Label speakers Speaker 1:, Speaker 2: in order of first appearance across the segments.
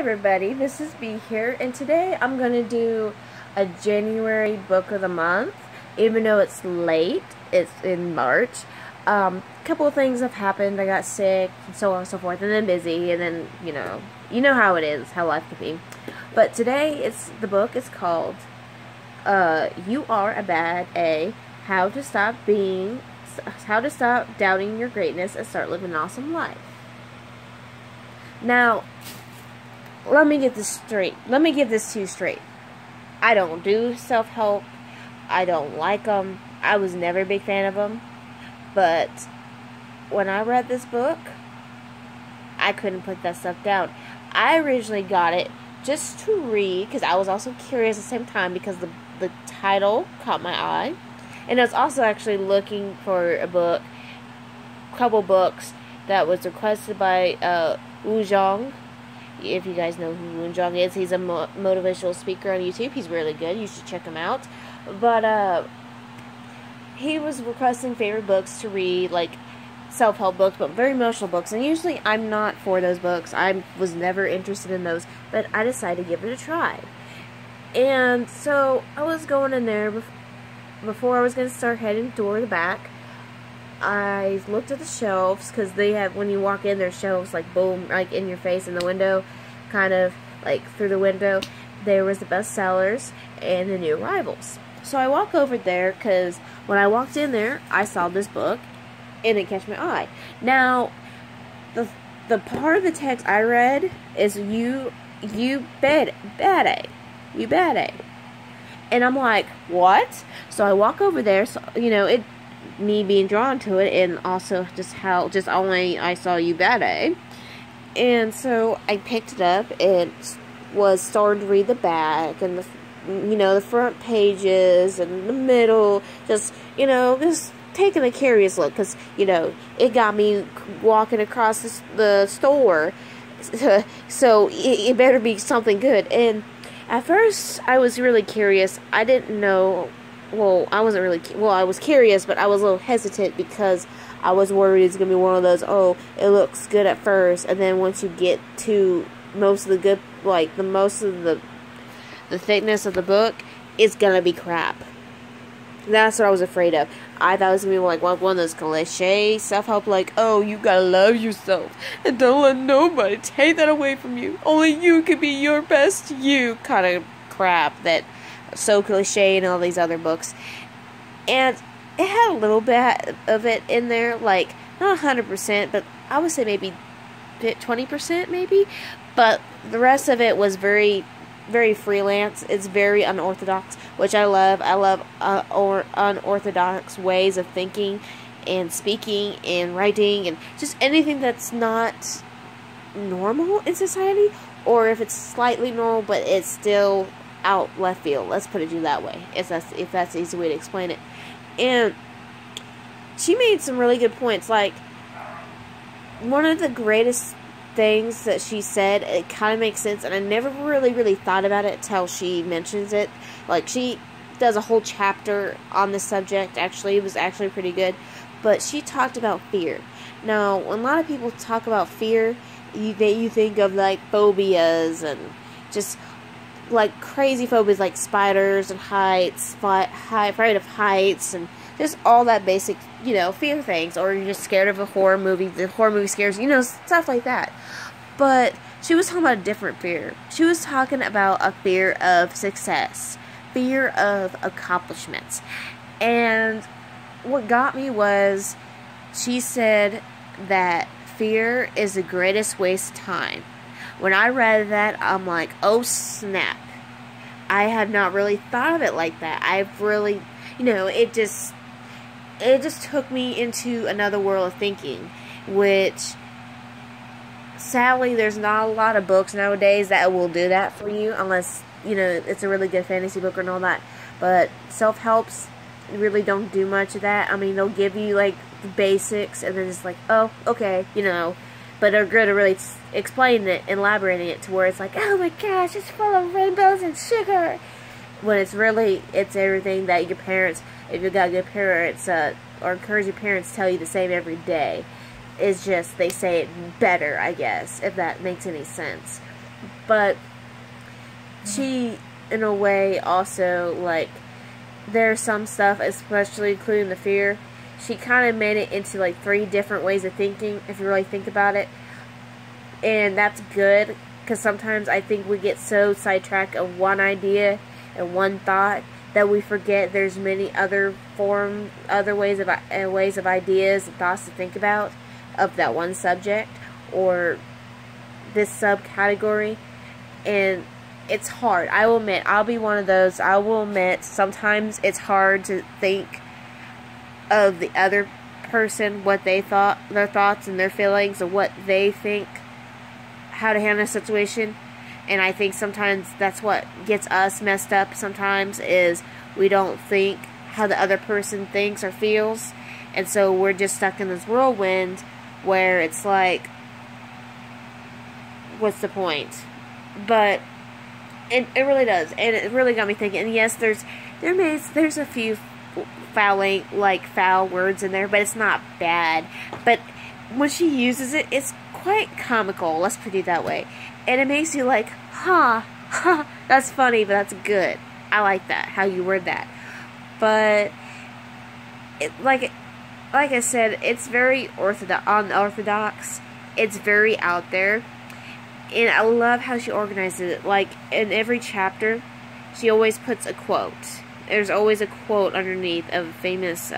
Speaker 1: everybody, this is B here, and today I'm going to do a January book of the month, even though it's late, it's in March. A couple of things have happened. I got sick, and so on and so forth, and then busy, and then, you know how it is, how life can be. But today, the book is called, You Are a Bad A, How to Stop Doubting Your Greatness and Start Living an Awesome Life. Now, let me get this straight. Let me get this to you straight. I don't do self-help. I don't like them. I was never a big fan of them. But when I read this book, I couldn't put that stuff down. I originally got it just to read, because I was also curious at the same time, because the title caught my eye. And I was also actually looking for a couple books that was requested by Wu Zhong. If you guys know who Wu Zhong is, he's a motivational speaker on YouTube. He's really good. You should check him out. But he was requesting favorite books to read, like self-help books, but very emotional books. And usually I'm not for those books. I was never interested in those, but I decided to give it a try. And so I was going in there before I was going to start heading toward the back. I looked at the shelves, because they have, when you walk in, there's shelves, like, boom, like, in your face in the window, kind of, like, through the window. There was the bestsellers and the new arrivals. So I walk over there, because when I walked in there, I saw this book, and it catch my eye. Now, the part of the text I read is, you bad A. And I'm like, what? So I walk over there, so, me being drawn to it, and also just only I saw you bad A. And so I picked it up and was starting to read the back and the front pages and the middle, just taking a curious look, because it got me walking across the store, so it better be something good. And at first I was really curious. I didn't know. Well, I wasn't really, I was curious, but I was a little hesitant, because I was worried it's going to be one of those, oh, it looks good at first, and then once you get to most of the good, like, the thickness of the book, it's going to be crap. That's what I was afraid of. I thought it was going to be like one of those cliche self-help, like, oh, you got to love yourself, and don't let nobody take that away from you. Only you can be your best you kind of crap that so cliche and all these other books. And it had a little bit of it in there, like, not 100%, but I would say maybe 20% maybe, but the rest of it was very, very freelance. It's very unorthodox, which I love. I love unorthodox ways of thinking and speaking and writing, and just anything that's not normal in society, or if it's slightly normal but it's still out left field. Let's put it that way, if that's the easy way to explain it. And she made some really good points. Like, one of the greatest things that she said, it kind of makes sense, and I never really thought about it until she mentions it. Like, she does a whole chapter on this subject. Actually, it was actually pretty good. But she talked about fear. Now, when a lot of people talk about fear, you think of, like, phobias and just like crazy phobias, like spiders and heights, afraid of heights, and just all that basic, fear things. Or you're just scared of a horror movie. The horror movie scares you, stuff like that. But she was talking about a different fear. She was talking about a fear of success, fear of accomplishments. And what got me was, she said that fear is the greatest waste of time. When I read that, I'm like, oh snap. I had not really thought of it like that. I've really, it just took me into another world of thinking, which, sadly, there's not a lot of books nowadays that will do that for you, unless, it's a really good fantasy book and all that. But self-helps really don't do much of that. I mean, they'll give you, like, the basics, and then it's like, oh, okay, but they're good at really explaining it, elaborating it to where it's like, oh my gosh, it's full of rainbows and sugar. When it's everything that your parents, if you've got good parents, or encourage your parents to tell you the same every day. It's just, they say it better, I guess, if that makes any sense. But she, in a way, also, like, there's some stuff, especially including the fear, she kind of made it into, like, 3 different ways of thinking, if you really think about it. And that's good, because sometimes I think we get so sidetracked of one idea and one thought that we forget there's many other ways of ideas and thoughts to think about of that one subject or this subcategory. And it's hard. I will admit, I'll be one of those. I will admit, sometimes it's hard to think of the other person, what they thought, their thoughts and their feelings, and what they think, how to handle a situation. And I think sometimes that's what gets us messed up sometimes, is we don't think how the other person thinks or feels. And so we're just stuck in this whirlwind where it's like, what's the point? But it really does. And it really got me thinking. And yes, there's a few foul words in there, but it's not bad. But when she uses it, it's quite comical, let's put it that way. And it makes you like, that's funny, but that's good. I like that, how you word that. But like I said, it's very unorthodox. It's very out there. And I love how she organizes it. Like, in every chapter, she always puts a quote. There's always a quote underneath of a famous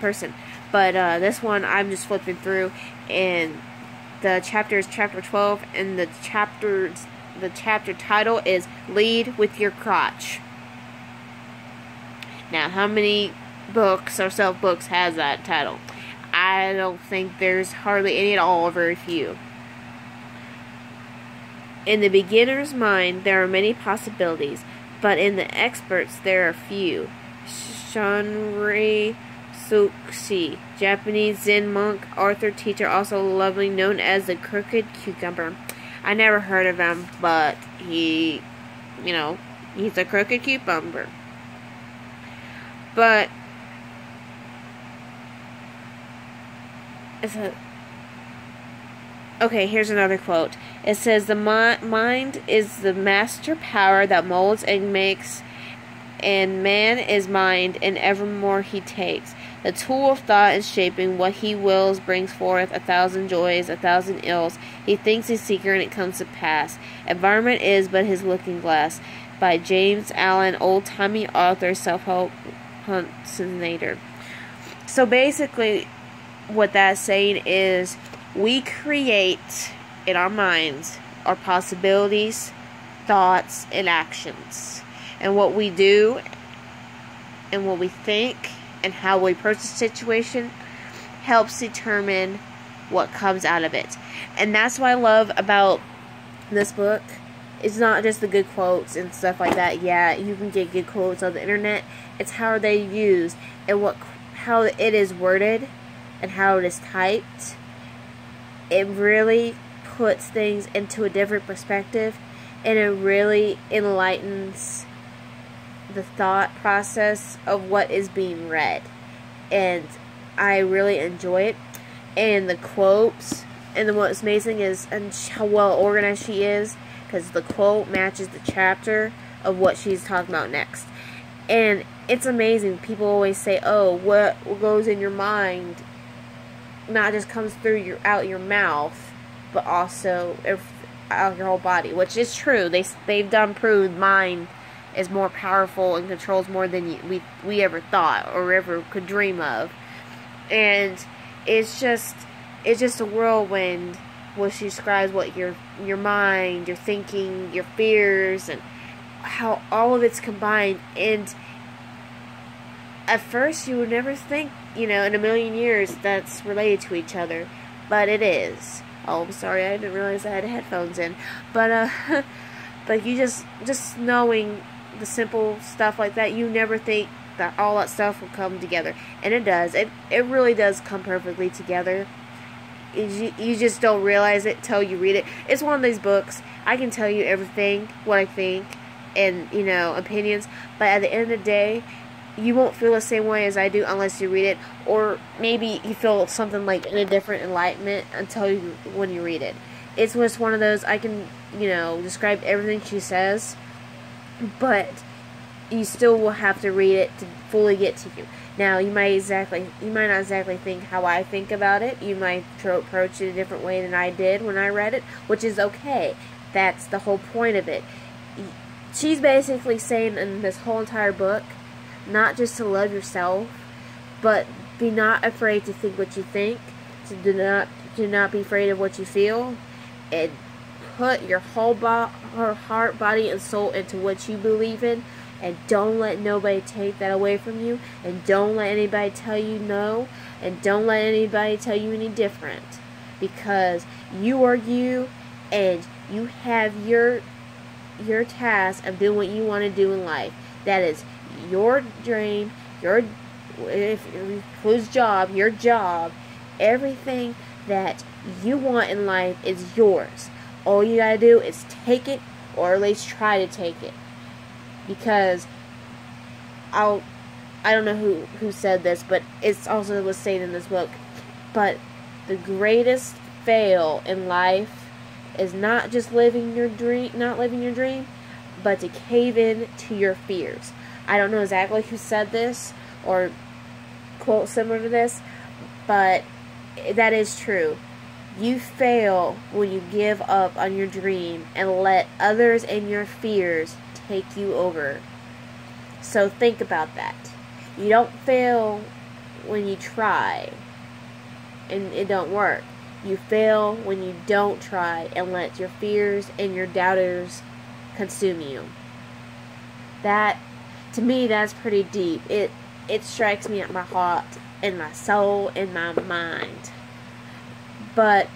Speaker 1: person. But this one, I'm just flipping through, and the chapter is chapter 12, and the chapter title is "Lead with Your Crotch." Now, how many books or self-books has that title? I don't think there's hardly any at all, or very few. In the beginner's mind, there are many possibilities, but in the expert's, there are few. Shunrei Sushi, Japanese Zen monk, author, teacher, also lovingly known as the Crooked Cucumber. I never heard of him, but he's a crooked cucumber. But okay, here's another quote. It says, "The mind is the master power that molds and makes, and man is mind, and evermore he takes. The tool of thought is shaping what he wills, brings forth 1,000 joys, 1,000 ills. He thinks he's secret, and it comes to pass. Environment is but his looking glass." By James Allen, old-timey author, self-help huntsinator. So basically, what that's saying is, we create in our minds our possibilities, thoughts, and actions. And what we do, and what we think, and how we approach the situation helps determine what comes out of it. And that's what I love about this book. It's not just the good quotes and stuff like that. Yeah, you can get good quotes on the internet. It's how they're used and how it is worded and how it is typed. It really puts things into a different perspective, and it really enlightens the thought process of what is being read. And I really enjoy it. And the quotes, and then what's amazing is how well organized she is, because the quote matches the chapter of what she's talking about next. And it's amazing. People always say, oh, what goes in your mind not just comes through out your mouth, but also out your whole body, which is true. They've done proved mind is more powerful and controls more than we ever thought or ever could dream of. And it's just a whirlwind where she describes what your mind, your thinking, your fears, and how all of it's combined. And at first you would never think, in a million years that's related to each other, but it is. Oh, I'm sorry, I didn't realize I had headphones in. But but you just knowing the simple stuff like that, you never think that all that stuff will come together, and it does. It really does come perfectly together. You just don't realize it till you read it. It's one of these books, I can tell you everything, what I think, and, opinions, but at the end of the day, you won't feel the same way as I do unless you read it, or maybe you feel something like in a different enlightenment when you read it. it's just one of those, I can, describe everything she says, but you still will have to read it to fully get to you. Now, you might not exactly think how I think about it. You might approach it a different way than I did when I read it, which is okay. That's the whole point of it. She's basically saying in this whole entire book, not just to love yourself, but be not afraid to think what you think, to do not be afraid of what you feel, and put your whole heart, body, and soul into what you believe in, and don't let nobody take that away from you, and don't let anybody tell you no, and don't let anybody tell you any different, because you are you, and you have your task of doing what you want to do in life. That is your dream, your job, everything that you want in life is yours. All you gotta do is take it, or at least try to take it. Because I don't know who said this, but it's also was stated in this book. But the greatest fail in life is not just living your dream, but to cave in to your fears. I don't know exactly who said this or quote similar to this, but that is true. You fail when you give up on your dream and let others and your fears take you over. So think about that. You don't fail when you try and it don't work. You fail when you don't try and let your fears and your doubters consume you. That, to me, that's pretty deep. It strikes me at my heart and my soul and my mind. But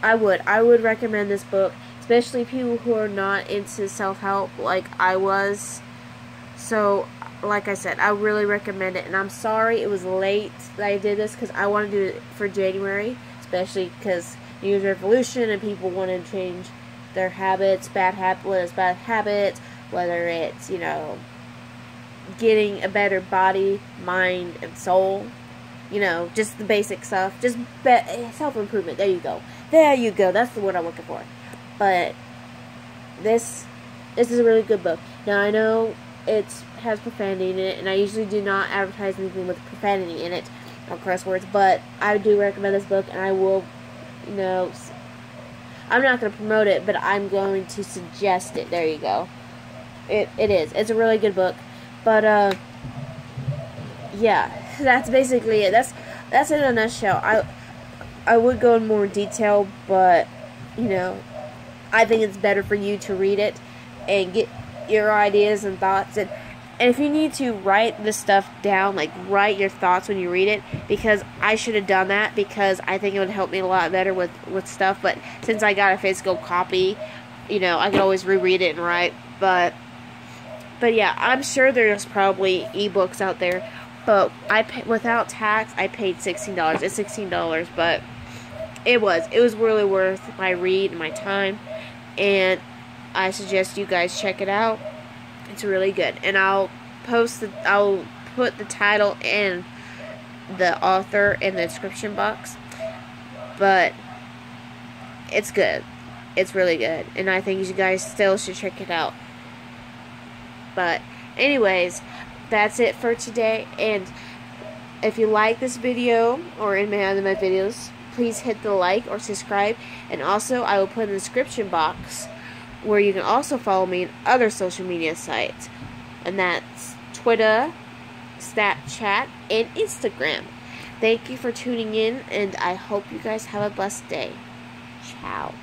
Speaker 1: I would recommend this book, especially people who are not into self-help like I was. So, like I said, I really recommend it. And I'm sorry it was late that I did this, because I want to do it for January, especially because New Year's Revolution and people want to change their habits, whether it's bad habits, whether it's, getting a better body, mind, and soul. Just the basic stuff. Just self-improvement. There you go. That's the word I'm looking for. But this is a really good book. Now, I know it has profanity in it, and I usually do not advertise anything with profanity in it, or curse words, but I do recommend this book, and I will, I'm not going to promote it, but I'm going to suggest it. There you go. It is. It's a really good book. But, yeah, that's basically it. That's in a nutshell. I would go in more detail, but, I think it's better for you to read it and get your ideas and thoughts. And if you need to write this stuff down, like write your thoughts when you read it, because I should have done that, because I think it would help me a lot better with stuff. But since I got a physical copy, I could always reread it and write. But yeah, I'm sure there's probably ebooks out there. But without tax, I paid $16. It's $16, but it was really worth my read and my time. And I suggest you guys check it out. It's really good. And I'll put the title and the author in the description box. But it's good. It's really good. And I think you guys still should check it out. But anyways, that's it for today. And if you like this video or any of my videos, please hit the like or subscribe. And also, I will put in the description box where you can also follow me on other social media sites. And that's Twitter, Snapchat, and Instagram. Thank you for tuning in, and I hope you guys have a blessed day. Ciao.